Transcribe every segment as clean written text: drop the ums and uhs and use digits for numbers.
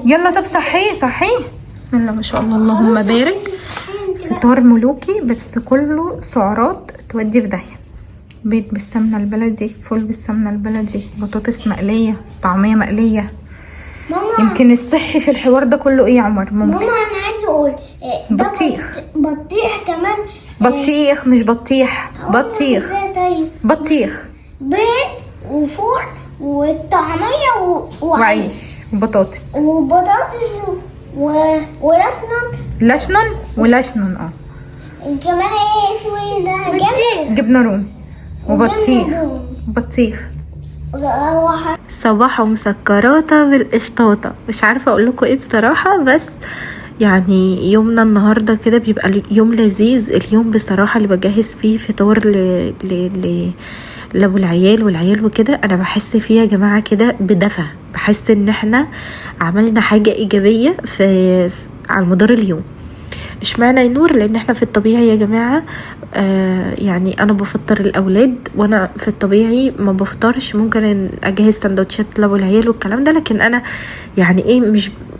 يلا طب صحيه. بسم الله ما شاء الله اللهم بارك. فطار ملوكي بس كله سعرات تودي في داهيه. بيض بالسمنه البلدي، فول بالسمنه البلدي، بطاطس مقليه، طعميه مقليه. ماما يمكن الصحي في الحوار ده كله ايه يا عمر؟ ممكن ماما انا عايزه اقول بطيخ كمان. بطيخ مش بطيح، بطيخ. طيب بطيخ، بيض وفول والطعميه وعيش وبطاطس ولشنون كمان ايه اسمه ده؟ جبنه رومي بطيخ. صباح مسكراته بالقشطاطه. مش عارفه اقول لكم ايه بصراحه، بس يعني يومنا النهارده كده بيبقى يوم لذيذ. اليوم بصراحه اللي بجهز فيه فطار لابو العيال والعيال وكده، انا بحس فيه يا جماعه كده بدفى، بحس ان احنا عملنا حاجه ايجابيه في على مدار اليوم. اشمعنى يا نور؟ لان احنا في الطبيعي يا جماعه يعني انا بفطر الاولاد، وانا في الطبيعي ما بفطرش. ممكن اجهز سندوتشات لابو العيال والكلام ده، لكن انا يعني ايه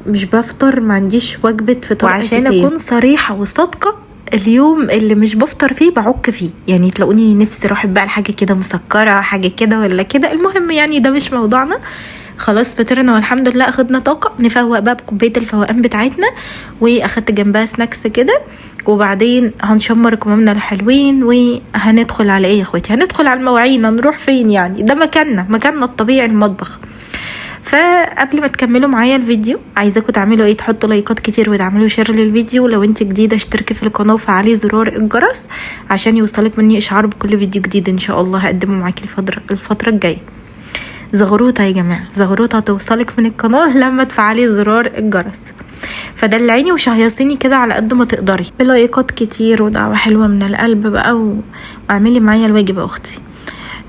مش بفطر، ما عنديش وجبه فطار. وعشان اكون صريحه وصادقه، اليوم اللي مش بفطر فيه بعك فيه، يعني تلاقوني نفسي راحت بقى لحاجه كده مسكره، حاجه كده ولا كده. المهم يعني ده مش موضوعنا. خلاص فطرنا والحمد لله، اخدنا طاقه نفوق بقى بكوبايه الفوقان بتاعتنا، واخدت جنبها سناكس كده، وبعدين هنشمر كمامنا الحلوين وهندخل على ايه يا اخواتي؟ هندخل على المواعين. هنروح فين يعني؟ ده مكاننا الطبيعي المطبخ. فقبل ما تكملوا معايا الفيديو، عايزاكم تعملوا ايه؟ تحطوا لايكات كتير وتعملوا شير للفيديو. لو انت جديده اشتركي في القناه وفعلي زرار الجرس عشان يوصلك مني اشعار بكل فيديو جديد ان شاء الله هقدمه معاكي الفتره الجايه. زغروطه يا جماعه، زغروطه هتوصلك من القناه لما تفعلي زرار الجرس. فدلعيني وشهيصيني كده على قد ما تقدري بلايكات كتير ودعوه حلوه من القلب بقى، واعملي معايا الواجب يا اختي.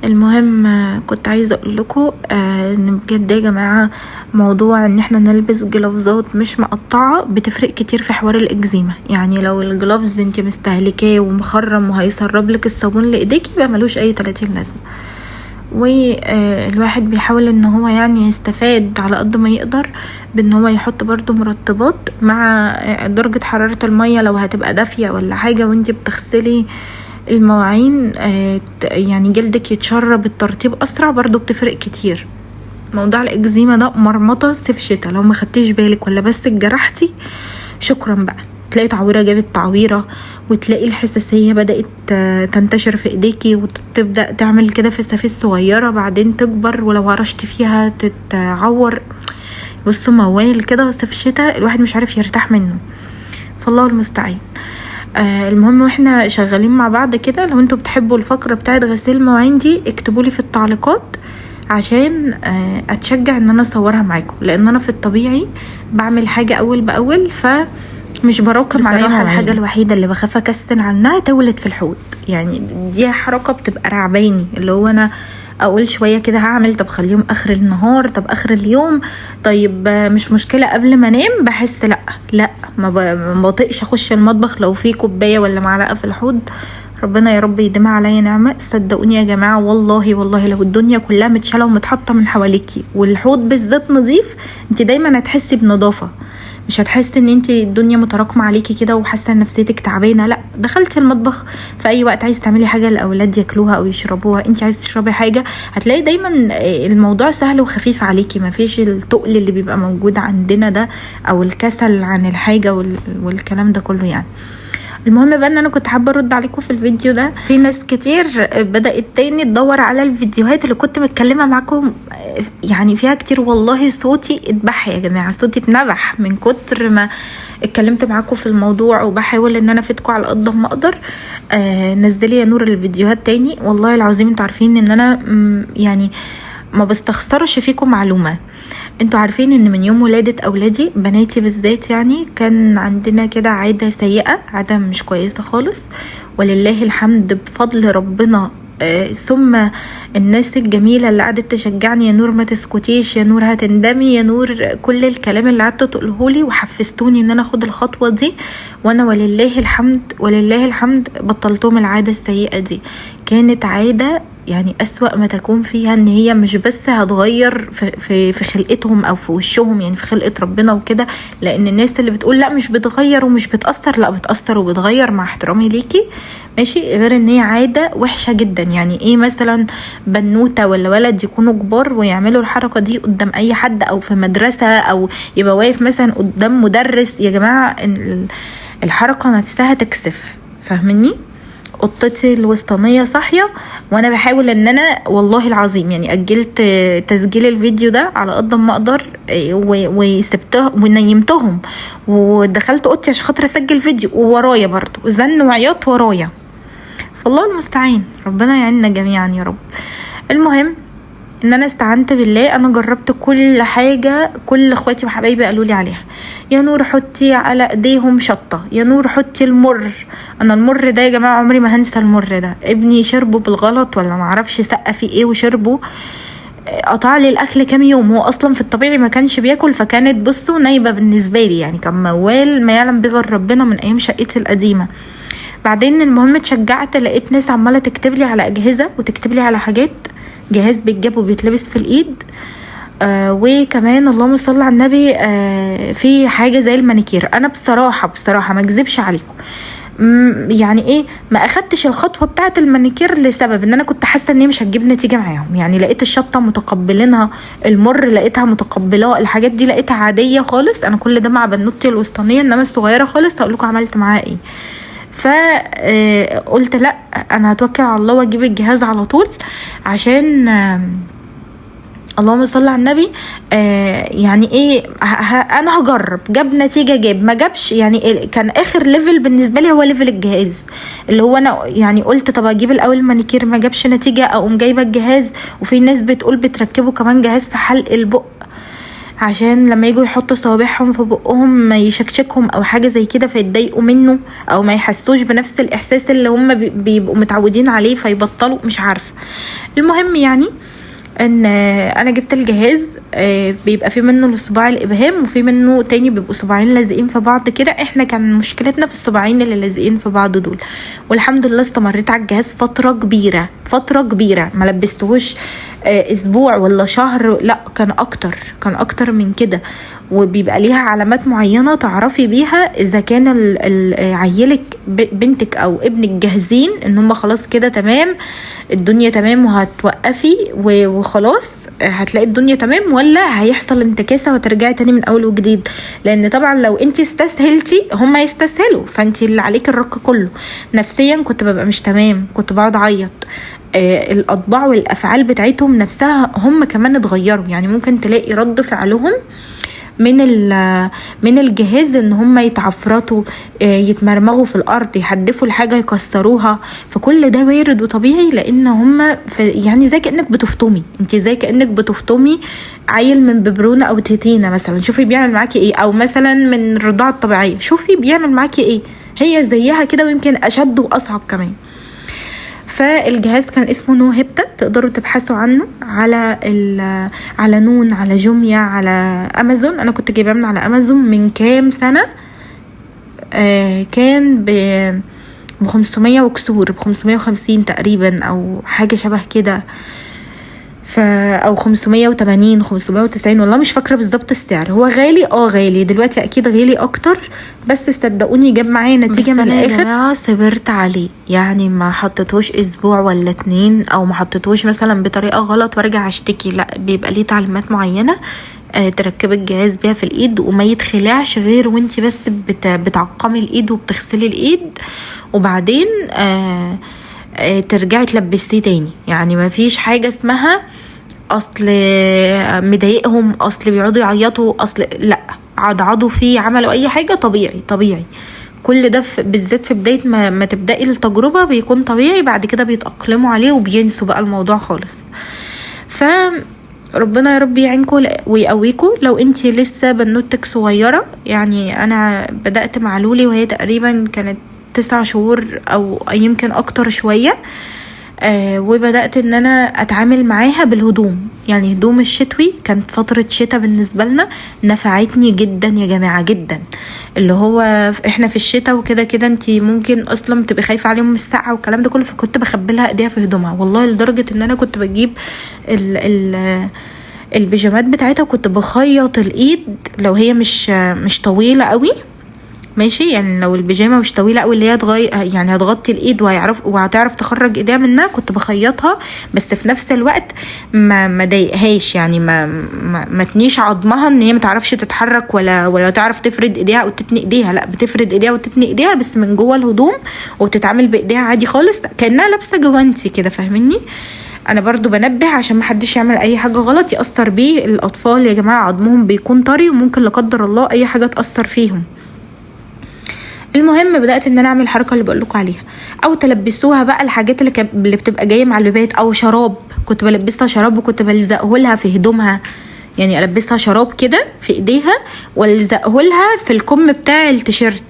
المهم كنت عايزه اقول لكم ان بجد يا جماعه موضوع ان احنا نلبس جلافزات مش مقطعه بتفرق كتير في حوار الاكزيما. يعني لو الجلافز انت مستهلكاه ومخرم وهيسرب لك الصابون لايديكي يبقى ملوش اي 30 لازمه. والواحد بيحاول ان هو يعني يستفاد على قد ما يقدر بان هو يحط برضو مرطبات مع درجه حراره الميه لو هتبقى دافيه ولا حاجه وانت بتغسلي المواعين، يعني جلدك يتشرب الترطيب اسرع، برضو بتفرق كتير. موضوع الاكزيما ده مرمطه صيف شتا، لو ما خدتيش بالك ولا بس اتجرحتي شكرا بقى، تلاقي تعويره جابت تعويره، وتلاقي الحساسيه بدات تنتشر في ايديكي وتبدا تعمل كده فسافيس صغيره، بعدين تكبر ولو هرشت فيها تتعور. بصوا موال كده صيف شتا الواحد مش عارف يرتاح منه، فالله المستعان. المهم واحنا شغالين مع بعض كده، لو انتوا بتحبوا الفقره بتاعت غسيل المواعين دي اكتبولي في التعليقات عشان اتشجع ان انا اصورها معاكم، لان انا في الطبيعي بعمل حاجه اول باول، فمش براكم عليها. الحاجه الوحيده اللي بخاف اكسل عنها تولد في الحوض، يعني دي حركه بتبقى رعباني، اللي هو انا اقول شويه كده هعمل، طب خليهم اخر النهار، طب اخر اليوم، طيب مش مشكله قبل ما انام. بحس لا ما بطيقش اخش المطبخ لو في كوبايه ولا معلقه في الحوض. ربنا يا رب يديمها عليا نعمه. صدقوني يا جماعه والله لو الدنيا كلها متشاله ومتحطه من حواليكي والحوض بالذات نظيف، انت دايما هتحسي بنظافه، مش هتحسي ان انت الدنيا متراكمه عليكي كده وحاسه ان نفسيتك تعبانه. لا، دخلتي المطبخ في اي وقت عايز تعملي حاجه الاولاد ياكلوها او يشربوها، انت عايز تشربي حاجه، هتلاقي دايما الموضوع سهل وخفيف عليكي، ما فيش التقل اللي بيبقى موجود عندنا ده او الكسل عن الحاجه والكلام ده كله يعني. المهم بقى ان انا كنت حابه ارد عليكم في الفيديو ده. في ناس كتير بدات تاني تدور على الفيديوهات اللي كنت متكلمه معاكم يعني فيها كتير. والله صوتي اتبح يا جماعه، صوتي اتنبح من كتر ما اتكلمت معاكم في الموضوع، وبحاول ان انا افيدكم على قد ما اقدر. نزلي يا نور الفيديوهات تاني، والله العظيم انتوا عارفين ان انا يعني ما بستخسرش فيكم معلومه. انتوا عارفين ان من يوم ولادة اولادي بناتي بالذات يعني كان عندنا كده عادة سيئة، عادة مش كويسة خالص، ولله الحمد بفضل ربنا ثم الناس الجميلة اللي قعدت تشجعني، يا نور ما تسكتيش، يا نور هتندمي، يا نور كل الكلام اللي قعدت تقولهولي وحفزتوني ان انا اخد الخطوة دي، وانا ولله الحمد بطلتهم العادة السيئة دي. كانت عادة يعني أسوأ ما تكون فيها، ان هي مش بس هتغير في خلقتهم او في وشهم، يعني في خلقة ربنا وكده. لان الناس اللي بتقول لا مش بتغير ومش بتأثر، لا بتأثر وبتغير مع احترامي ليكي ماشي. غير ان هي عادة وحشة جدا. يعني ايه مثلا بنوتة ولا ولد يكونوا كبار ويعملوا الحركة دي قدام اي حد، او في مدرسة، او يبقى واقف مثلا قدام مدرس؟ يا جماعة الحركة نفسها تكسف، فاهمني؟ قطتي الوسطانية صاحية وانا بحاول ان انا والله العظيم يعني اجلت تسجيل الفيديو ده على قد ما اقدر، وسبته ونيمتهم ودخلت اوضتي عشان خاطر اسجل فيديو، وورايا برضو زن وعياط ورايا. فالله المستعان، ربنا يعيننا جميعا يا رب. المهم ان انا استعنت بالله. انا جربت كل حاجة كل اخواتي وحبايبي قالوا لي عليها. يا نور حطي على ايديهم شطة، يا نور حطي المر. انا المر ده يا جماعة عمري ما هنسى المر ده. ابني شربه بالغلط ولا معرفش سقى فيه ايه وشربه، قطع لي الاكل كام يوم. هو اصلا في الطبيعي ما كانش بياكل، فكانت بصوا نايبة بالنسبة لي، يعني كان موال ما يعلم به غير ربنا من ايام شقتي القديمة. بعدين المهم اتشجعت، لقيت ناس عمالة تكتب لي على اجهزة وتكتب لي على حاجات. جهاز بيتجاب وبيتلبس في الايد، وكمان اللهم صل على النبي في حاجه زي المانيكير. انا بصراحه ما اكذبش عليكم، يعني ايه، ما اخدتش الخطوه بتاعه المانيكير لسبب ان انا كنت حاسه ان هي مش هتجيب نتيجه معاهم. يعني لقيت الشطه متقبلينها، المر لقيتها متقبلاه، الحاجات دي لقيتها عاديه خالص. انا كل ده مع بنوتي الوسطانيه، انما الصغيره خالص هقول لكم عملت معاها ايه. فقلت لا، انا هتوكل على الله واجيب الجهاز على طول، عشان اللهم صل على النبي. يعني ايه، انا هجرب. جاب نتيجة جاب، ما جابش يعني كان اخر ليفل بالنسبة لي هو ليفل الجهاز، اللي هو انا يعني قلت طب اجيب الاول مانيكير، ما جابش نتيجة اقوم جايبة الجهاز. وفي ناس بتقول بتركبوا كمان جهاز في حلق البق عشان لما يجوا يحطوا صوابعهم في بقهم يشكشكهم او حاجه زي كده فيتضايقوا منه، او ما يحسوش بنفس الاحساس اللي هم بيبقوا متعودين عليه فيبطلوا، مش عارفه. المهم يعني ان انا جبت الجهاز، بيبقى فيه منه لصباع الابهام وفي منه تاني بيبقوا صباعين لازقين في بعض كده. احنا كان مشكلتنا في الصباعين اللي لازقين في بعض دول، والحمد لله استمريت على الجهاز فتره كبيره ما لبستهوش اسبوع ولا شهر، لا كان اكتر من كده. وبيبقى ليها علامات معينه تعرفي بيها اذا كان عيلك بنتك او ابنك جاهزين ان هم خلاص كده تمام، الدنيا تمام وهتوقفي وخلاص هتلاقي الدنيا تمام، ولا هيحصل انتكاسه وترجعي تاني من اول وجديد. لان طبعا لو انت استسهلتي هم يستسهلوا، فانت اللي عليك الرك كله. نفسيا كنت ببقى مش تمام، كنت بقعد اعيط. الاطباع والافعال بتاعتهم نفسها هم كمان اتغيروا. يعني ممكن تلاقي رد فعلهم من الجهاز ان هم يتعفرطوا، يتمرمغوا في الارض، يحدفوا الحاجه يكسروها. فكل ده وارد وطبيعي، لان هم يعني زي كانك بتفطمي عيل من ببرونه او تيتينا مثلا. شوفي بيعمل معاكي ايه، او مثلا من الرضاعه الطبيعيه شوفي بيعمل معاكي ايه، هي زيها كده ويمكن اشد واصعب كمان. فالجهاز كان اسمه نو هيبتا، تقدروا تبحثوا عنه على نون، على جوميا، على امازون. انا كنت جايباه من على امازون من كام سنه، كان ب 500 وكسور، ب 550 تقريبا او حاجه شبه كده، او 580 590 والله مش فاكره بالظبط السعر. هو غالي، غالي دلوقتي اكيد غالي اكتر، بس صدقوني جاب معايا نتيجه من الاخر. انا صبرت عليه، يعني ما حطيتوش اسبوع ولا 2، او ما حطيتوش مثلا بطريقه غلط وارجع اشتكي، لا بيبقى ليه تعليمات معينه تركبي الجهاز بيها في الايد، وما يتخلعش غير وانتي بس بتعقمي الايد وبتغسلي الايد، وبعدين ترجعي تلبسيه تاني. يعني ما فيش حاجة اسمها اصل مضايقهم، اصل بيقعدوا يعيطوا، اصل لا، عضعضوا فيه، عملوا اي حاجة، طبيعي. كل ده بالذات في بداية ما تبدأي التجربة بيكون طبيعي، بعد كده بيتأقلموا عليه وبينسوا بقى الموضوع خالص. ربنا يا رب يعينكم ويقويكم. لو انتي لسه بنوتك صغيرة، يعني انا بدأت مع لولي وهي تقريبا كانت 9 شهور او يمكن اكتر شوية، وبدأت ان انا اتعامل معاها بالهدوم. يعني هدوم الشتوي كانت فترة شتاء بالنسبة لنا نفعتني جدا يا جماعة جدا. اللي هو احنا في الشتاء وكده كده انتي ممكن اصلا تبقي خايفة عليهم من السقعة والكلام ده كله، فكنت بخبلها ايديها في هدومها والله، لدرجة ان انا كنت بجيب البيجامات بتاعتها وكنت بخيط الايد لو هي مش طويلة قوي، ماشي. يعني لو البيجامه مش طويله قوي اللي هي يعني هتغطي الايد وهتعرف تخرج ايديها منها، كنت بخيطها بس في نفس الوقت ما ضايقهاش، يعني ما تنيش عظمها ان هي ما تعرفش تتحرك ولا تعرف تفرد ايديها او تتني ايديها. لا، بتفرد ايديها وتتني ايديها بس من جوه الهدوم، وتتعامل بايديها عادي خالص كانها لابسه جوانتي كده، فاهميني؟ انا برضو بنبه عشان محدش يعمل اي حاجه غلط ياثر بيه الاطفال يا جماعه، عظمهم بيكون طري وممكن لا قدر الله اي حاجه تاثر فيهم. المهم بدات ان انا اعمل الحركه اللي بقول لكم عليها، او تلبسوها بقى الحاجات اللي بتبقى جايه مع البيبات، او شراب. كنت بلبسها شراب وكنت بلزقه لها في هدومها، يعني البسها شراب كده في ايديها والزقه لها في الكم بتاع التيشيرت.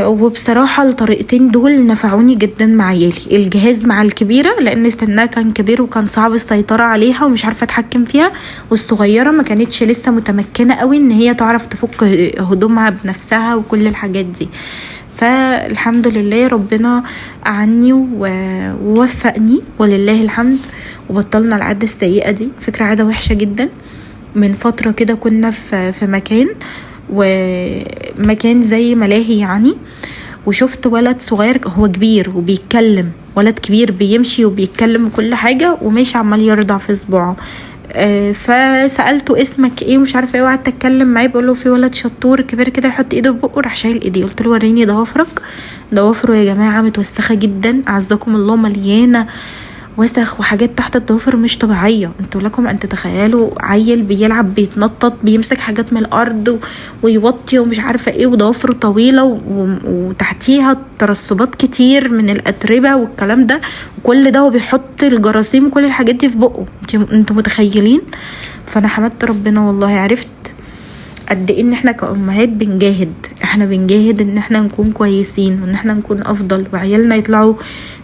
وبصراحه الطريقتين دول نفعوني جدا مع عيالي. الجهاز مع الكبيره لان سنها كان كبير وكان صعب السيطره عليها ومش عارفه اتحكم فيها، والصغيره ما كانتش لسه متمكنه قوي ان هي تعرف تفك هدومها بنفسها وكل الحاجات دي. فالحمد لله ربنا اعني ووفقني ولله الحمد، وبطلنا العاده السيئه دي. فكره عاده وحشه جدا. من فتره كده كنا في مكان زي ملاهي يعني، وشفت ولد صغير هو كبير وبيتكلم، ولد كبير بيمشي وبيتكلم وكل حاجة وماشي عمال يرضع في صباعه. فسألته اسمك ايه ومش عارفه ايه، وقعدت اتكلم معاه بقول له في ولد شطور كبير كده يحط ايده في بقه، راح شايل ايدي. قلت له وريني ضوافرك. ضوافره يا جماعه متوسخه جدا، اعزكم الله، مليانه وسخ وحاجات تحت الضوافر مش طبيعيه. انتوا لكم ان تتخيلوا عيل بيلعب بيتنطط بيمسك حاجات من الارض ويوطي ومش عارفه ايه، وضوافره طويله وتحتيها ترسبات كتير من الاتربه والكلام ده، وكل ده وبيحط الجراثيم وكل الحاجات دي في بقه. انتوا متخيلين؟ فانا حمدت ربنا والله، عرفت قد ايه ان احنا كأمهات بنجاهد ان احنا نكون كويسين وان احنا نكون افضل وعيالنا يطلعوا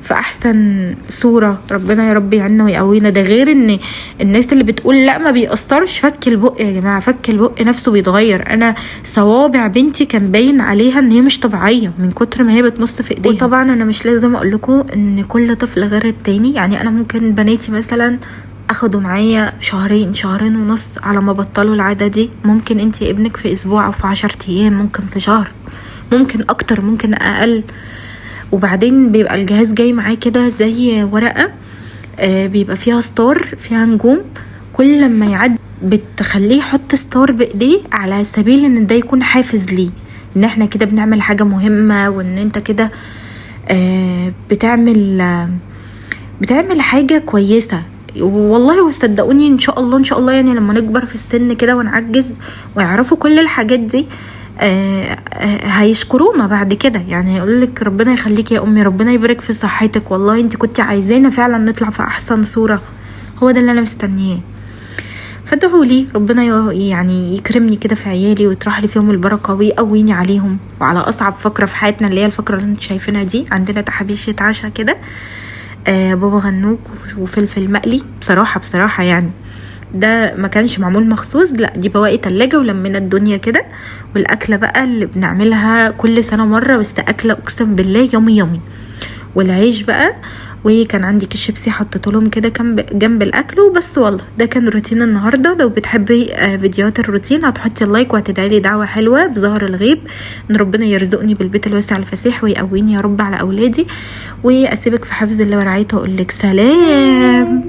في احسن صورة. ربنا يا رب يعيننا ويقوينا. ده غير ان الناس اللي بتقول لا ما بيأثرش، فك البق يا جماعة، فك البق نفسه بيتغير. انا صوابع بنتي كان باين عليها ان هي مش طبيعية من كتر ما هي بتمص في ايديها. وطبعا انا مش لازم اقول لكم ان كل طفل غير التاني، يعني انا ممكن بناتي مثلا اخدوا معايا شهرين ونص على ما بطلوا العادة دي. ممكن انتي ابنك في اسبوع او في 10 ايام، ممكن في شهر، ممكن اكتر، ممكن اقل. وبعدين بيبقى الجهاز جاي معاه كده زي ورقة بيبقى فيها ستار، فيها نجوم، كل لما يعد بتخليه يحط ستار بايديه على سبيل ان ده يكون حافز ليه ان احنا كده بنعمل حاجة مهمة، وان انت كده بتعمل حاجة كويسة. والله وصدقوني ان شاء الله يعني لما نكبر في السن كده ونعجز ويعرفوا كل الحاجات دي هيشكرونا بعد كده. يعني يقولك ربنا يخليك يا امي، ربنا يبارك في صحتك، والله انت كنت عايزانا فعلا نطلع في احسن صورة. هو ده اللي انا مستنياه. فادعوا لي ربنا يعني يكرمني كده في عيالي ويطرح لي فيهم البركة ويقويني عليهم وعلى اصعب فقرة في حياتنا اللي هي الفقرة اللي انتوا شايفينها دي. عندنا تحابيش يتعشى كده بابا غنوج وفلفل مقلي. بصراحة يعني ده ما كانش معمول مخصوص، لا دي بواقي تلاجة ولمنا الدنيا كده. والاكلة بقى اللي بنعملها كل سنة مرة، بس اكلة اقسم بالله يومي. والعيش بقى، وكان عندي كيس شيبسي حطيته لهم كده جنب الاكل وبس. والله ده كان روتين النهارده. لو بتحبي فيديوهات الروتين هتحطي اللايك وهتدعي لي دعوه حلوه بظهر الغيب ان ربنا يرزقني بالبيت الواسع الفسيح ويقويني يا رب على اولادي. واسيبك في حفظ الله ورعايته واقول لك سلام.